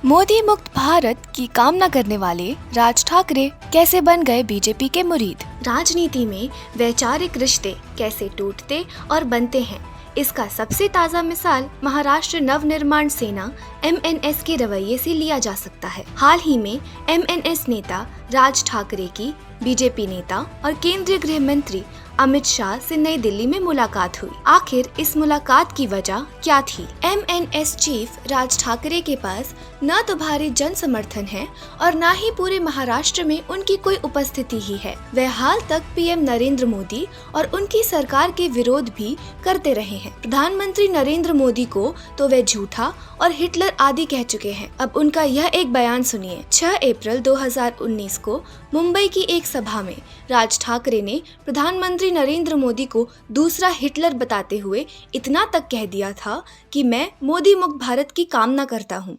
मोदी मुक्त भारत की कामना करने वाले राज ठाकरे कैसे बन गए बीजेपी के मुरीद। राजनीति में वैचारिक रिश्ते कैसे टूटते और बनते हैं, इसका सबसे ताज़ा मिसाल महाराष्ट्र नवनिर्माण सेना MNS के रवैये से लिया जा सकता है। हाल ही में MNS नेता राज ठाकरे की बीजेपी नेता और केंद्रीय गृह मंत्री अमित शाह से नई दिल्ली में मुलाकात हुई। आखिर इस मुलाकात की वजह क्या थी? MNS चीफ राज ठाकरे के पास न तो भारी जन समर्थन है और न ही पूरे महाराष्ट्र में उनकी कोई उपस्थिति ही है। वह हाल तक PM नरेंद्र मोदी और उनकी सरकार के विरोध भी करते रहे हैं। प्रधानमंत्री नरेंद्र मोदी को तो वे झूठा और हिटलर आदि कह चुके हैं। अब उनका यह एक बयान सुनिए। 6 अप्रैल 2019 को मुंबई की एक सभा में राज ठाकरे ने प्रधानमंत्री नरेंद्र मोदी को दूसरा हिटलर बताते हुए इतना तक कह दिया था कि मैं मोदी मुक्त भारत की कामना करता हूँ।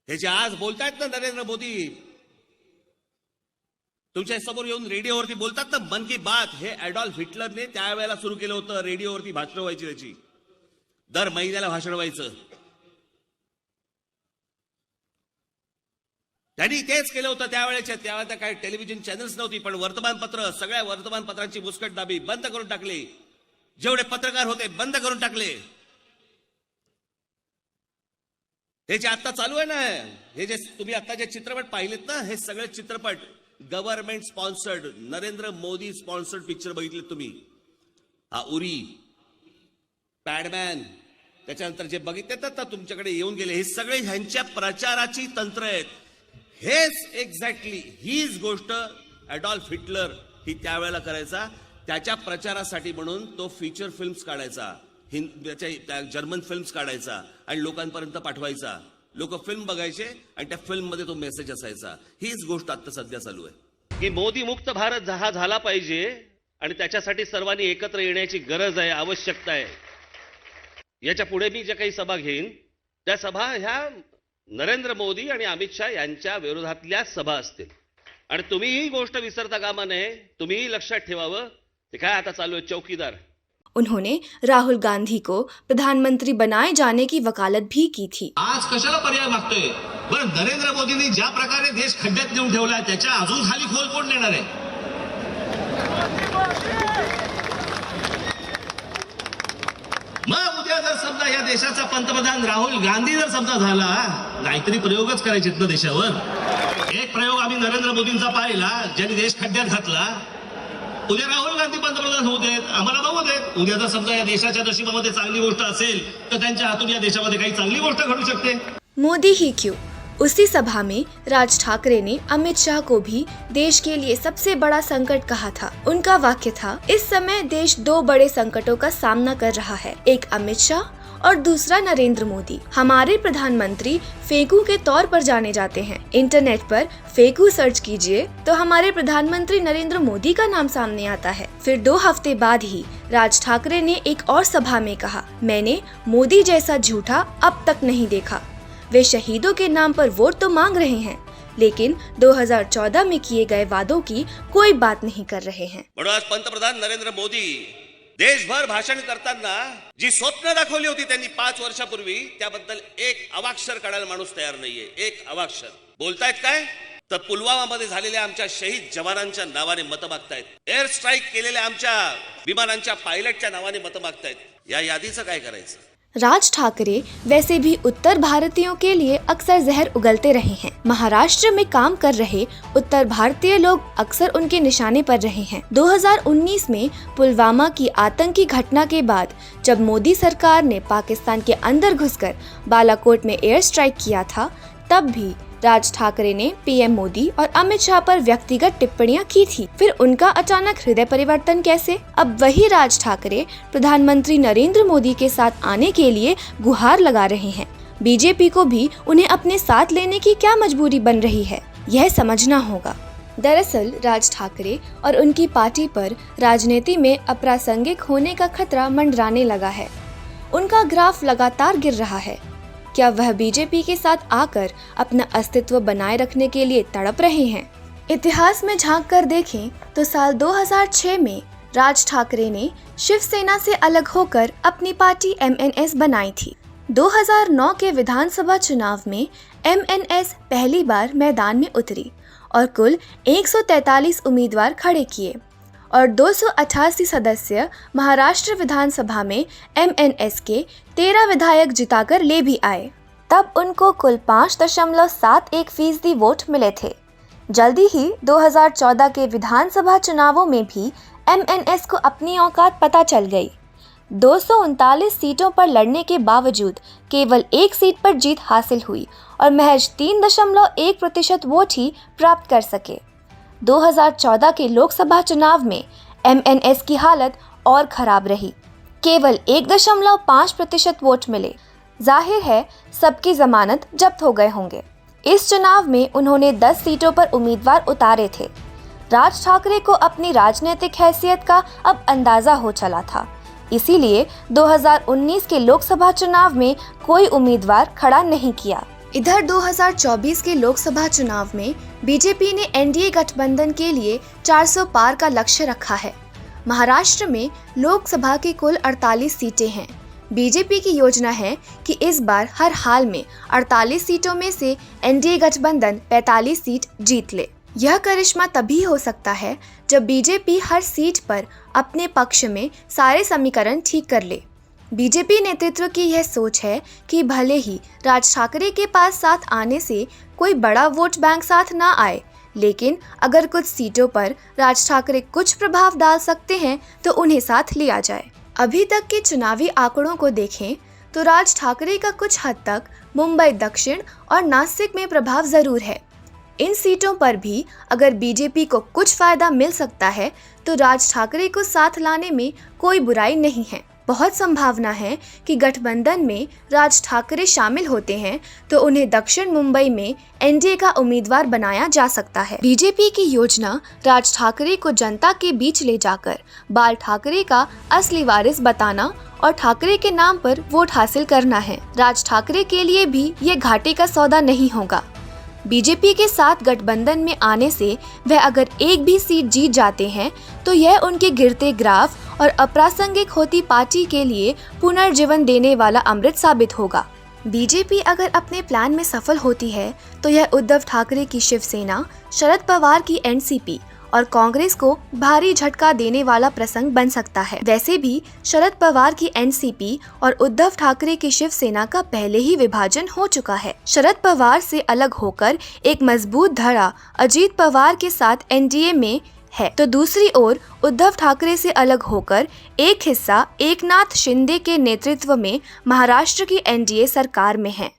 हे जे आज बोलतायत ना नरेंद्र मोदी, तुमच्या समोर येऊन रेडिओवरती बोलतात ना मन की बात, हे ॲडॉल्फ हिटलरने त्यावेळेला सुरू केलं होतं। रेडिओवरती भाषण व्हायची त्याची, दर महिन्याला भाषण व्हायचं। त्यांनी तेच केलं होतं त्यावेळेच्या। त्यावेळेला काही टेलिव्हिजन चॅनल्स नव्हती, पण वर्तमानपत्र, सगळ्या वर्तमानपत्रांची मुस्कटदाबी बंद करून टाकली। जेवढे पत्रकार होते बंद करून टाकले। हे जे आता चालू आहे ना, हे जे तुम्ही आता जे चित्रपट पाहिलेत ना, हे सगळे चित्रपट government sponsored, Narendra Modi sponsored picture बघितलेत तुम्ही। हा उरी, पॅडमॅन, त्याच्यानंतर जे बघितलेत ना तुमच्याकडे येऊन गेले, हे सगळे ह्यांच्या प्रचाराची तंत्र आहेत। हेच एक्झॅक्टली हीच गोष्ट ॲडॉल्फ हिटलर ही त्यावेळेला करायचा। त्याच्या प्रचारासाठी म्हणून तो फीचर फिल्म्स काढायचा, जर्मन फिल्म्स काढायचा आणि लोकांपर्यंत पाठवायचा। लोक फिल्म बघायचे आणि त्या फिल्म मध्ये तो मेसेज असायचा। हीच गोष्ट आता सध्या चालू आहे की मोदी मुक्त भारत हा झाला पाहिजे आणि त्याच्यासाठी सर्वांनी एकत्र येण्याची गरज आहे, आवश्यकता आहे। याच्या पुढे मी जे काही सभा घेईन त्या सभा ह्या नरेंद्र मोदी आणि अमित शाह यांच्या विरोधातल्या सभा असतील आणि तुम्ही ही गोष्ट विसरता कामा नये, तुम्हीही लक्षात ठेवावं। ते काय आता चालू आहे चौकीदार। उन्होंने राहुल गांधी को प्रधानमंत्री बनाए जाने की वकालत भी की थी। आज कशाला पर्याय मागतोय? बरं, नरेंद्र मोदींनी ज्या प्रकारे देश खड्ड्यात नेऊन ठेवलाय त्याच्या अजून खाली खोल कोण नेणार आहे? मग उद्या जर समजा या देशाचा पंतप्रधान राहुल गांधी जर समजा झाला, नाहीतरी प्रयोगच करायचे ना देशावर। एक प्रयोग आम्ही नरेंद्र मोदींचा पाहिला, ज्यांनी देश खड्ड्यात घातला। उद्या राहुल गांधी पंतप्रधान होऊ देत, आम्हाला बघू देत। उद्या जर समजा या देशाच्या नशिबामध्ये चांगली गोष्ट असेल तर त्यांच्या हातून या देशामध्ये काही चांगली गोष्ट घडू शकते। मोदी ही क्यों? उसी सभा में राज ठाकरे ने अमित शाह को भी देश के लिए सबसे बड़ा संकट कहा था। उनका वाक्य था, इस समय देश 2 बड़े संकटों का सामना कर रहा है, एक अमित शाह और दूसरा नरेंद्र मोदी। हमारे प्रधानमंत्री फेकू के तौर पर जाने जाते हैं। इंटरनेट पर फेकू सर्च कीजिए तो हमारे प्रधानमंत्री नरेंद्र मोदी का नाम सामने आता है। फिर 2 हफ्ते बाद ही राज ठाकरे ने एक और सभा में कहा, मैंने मोदी जैसा झूठा अब तक नहीं देखा। वे शहीदों के नाम पर वोट तो मांग रहे हैं, लेकिन 2014 में किए गए वादों की कोई बात नहीं कर रहे हैं। आज पंतप्रधान नरेंद्र मोदी देशभर भाषण करताना जी स्वप्न दाखवली होती त्यांनी 5 वर्षापूर्वी, त्याबद्दल एक अवाक्षर काढायला माणूस तयार नाहीये। एक अवाक्षर बोलतायत काय तर पुलवामा मध्ये झालेल्या आमच्या शहीद जवानांच्या नावाने मतं मागतायत, एअर स्ट्राईक केलेल्या आमच्या विमानांच्या पायलटच्या नावाने मतं मागतायत। या यादीचं काय करायचं? राज ठाकरे वैसे भी उत्तर भारतीयों के लिए अक्सर जहर उगलते रहे हैं। महाराष्ट्र में काम कर रहे उत्तर भारतीय लोग अक्सर उनके निशाने पर रहे हैं। 2019 में पुलवामा की आतंकी घटना के बाद जब मोदी सरकार ने पाकिस्तान के अंदर घुसकर बालाकोट में एयर स्ट्राइक किया था, तब भी राज ठाकरे ने PM मोदी और अमित शाह पर व्यक्तिगत टिप्पणियां की थी। फिर उनका अचानक हृदय परिवर्तन कैसे? अब वही राज ठाकरे प्रधानमंत्री नरेंद्र मोदी के साथ आने के लिए गुहार लगा रहे हैं। बीजेपी को भी उन्हें अपने साथ लेने की क्या मजबूरी बन रही है, यह समझना होगा। दरअसल राज ठाकरे और उनकी पार्टी पर राजनीति में अप्रासंगिक होने का खतरा मंडराने लगा है। उनका ग्राफ लगातार गिर रहा है। क्या वह बीजेपी के साथ आकर अपना अस्तित्व बनाए रखने के लिए तड़प रहे हैं? इतिहास में झांक कर देखें तो साल 2006 में राज ठाकरे ने शिवसेना से अलग होकर अपनी पार्टी MNS बनाई थी। 2009 के विधानसभा चुनाव में MNS पहली बार मैदान में उतरी और कुल 143 उम्मीदवार खड़े किए और 288 सदस्य महाराष्ट्र विधानसभा में MNS के 13 विधायक जिताकर ले भी आए। तब उनको कुल 5.71% वोट मिले थे। जल्दी ही 2014 के विधानसभा चुनावों में भी MNS को अपनी औकात पता चल गई। 239 सीटों पर लड़ने के बावजूद केवल एक सीट पर जीत हासिल हुई और महज 3.1% वोट ही प्राप्त कर सके। 2014 के लोकसभा चुनाव में MNS की हालत और खराब रही। केवल 1.5% वोट मिले। जाहिर है सबकी जमानत जब्त हो गए होंगे। इस चुनाव में उन्होंने 10 सीटों पर उम्मीदवार उतारे थे। राज ठाकरे को अपनी राजनीतिक हैसियत का अब अंदाजा हो चला था, इसीलिए 2019 के लोकसभा चुनाव में कोई उम्मीदवार खड़ा नहीं किया। इधर 2024 के लोकसभा चुनाव में बीजेपी ने NDA गठबंधन के लिए 400 पार का लक्ष्य रखा है। महाराष्ट्र में लोकसभा की कुल 48 सीटें हैं। बीजेपी की योजना है कि इस बार हर हाल में 48 सीटों में से NDA गठबंधन 45 सीट जीत ले। यह करिश्मा तभी हो सकता है जब बीजेपी हर सीट पर अपने पक्ष में सारे समीकरण ठीक कर ले। बीजेपी नेतृत्व की यह सोच है कि भले ही राज ठाकरे के पास साथ आने से कोई बड़ा वोट बैंक साथ ना आए, लेकिन अगर कुछ सीटों पर राज ठाकरे कुछ प्रभाव डाल सकते हैं तो उन्हें साथ लिया जाए। अभी तक के चुनावी आंकड़ों को देखें तो राज ठाकरे का कुछ हद तक मुंबई दक्षिण और नासिक में प्रभाव जरूर है। इन सीटों पर भी अगर बीजेपी को कुछ फायदा मिल सकता है तो राज ठाकरे को साथ लाने में कोई बुराई नहीं है। बहुत संभावना है कि गठबंधन में राज ठाकरे शामिल होते हैं तो उन्हें दक्षिण मुंबई में NDA का उम्मीदवार बनाया जा सकता है। बीजेपी की योजना राज ठाकरे को जनता के बीच ले जाकर बाल ठाकरे का असली वारिस बताना और ठाकरे के नाम पर वोट हासिल करना है। राज ठाकरे के लिए भी ये घाटे का सौदा नहीं होगा। बीजेपी के साथ गठबंधन में आने से वह अगर एक भी सीट जीत जाते हैं तो यह उनके गिरते ग्राफ और अप्रासंगिक होती पार्टी के लिए पुनर्जीवन देने वाला अमृत साबित होगा। बीजेपी अगर अपने प्लान में सफल होती है तो यह उद्धव ठाकरे की शिवसेना, शरद पवार की NCP और कांग्रेस को भारी झटका देने वाला प्रसंग बन सकता है। वैसे भी शरद पवार की NCP और उद्धव ठाकरे की शिवसेना का पहले ही विभाजन हो चुका है। शरद पवार से अलग होकर एक मजबूत धड़ा अजीत पवार के साथ NDA में है, तो दूसरी ओर उद्धव ठाकरे से अलग होकर एक हिस्सा एकनाथ शिंदे के नेतृत्व में महाराष्ट्र की NDA सरकार में है।